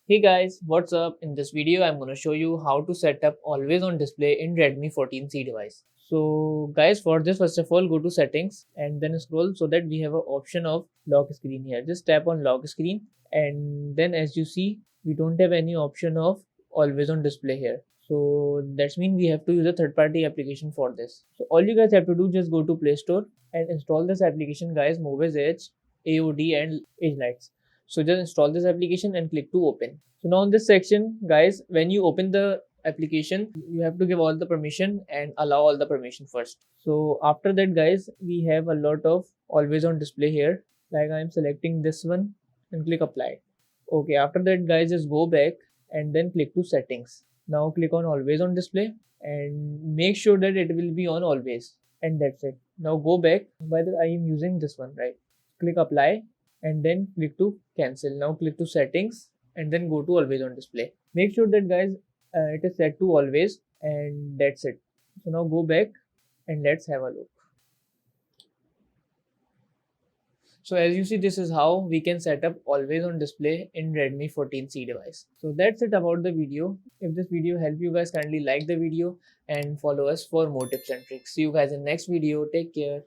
Hey guys, what's up? In this video, I'm going to show you how to set up always on display in Redmi 14C device. So guys, for this, first of all, go to settings and then scroll so that we have an option of lock screen here. Just tap on lock screen and then as you see, we don't have any option of always on display here. So that's mean we have to use a third party application for this. So all you guys have to do, just go to Play Store and install this application guys, Mobiz Edge, AOD and Edge Lights. So just install this application and click to open. So now in this section guys, when you open the application, you have to give all the permission and allow all the permission first. So after that guys, we have a lot of always on display here. Like I am selecting this one and click apply. Okay, after that guys, just go back and then click to settings. Now click on always on display and make sure that it will be on always, and that's it. Now go back. By the I am using this one, right? Click apply and then click to cancel. Now click to settings and then go to always on display. Make sure that guys, it is set to always, and that's it. So now go back and let's have a look. So as you see, this is how we can set up always on display in Redmi 14C device. So that's it about the video. If this video helped you guys, kindly like the video and follow us for more tips and tricks. See you guys in next video. Take care.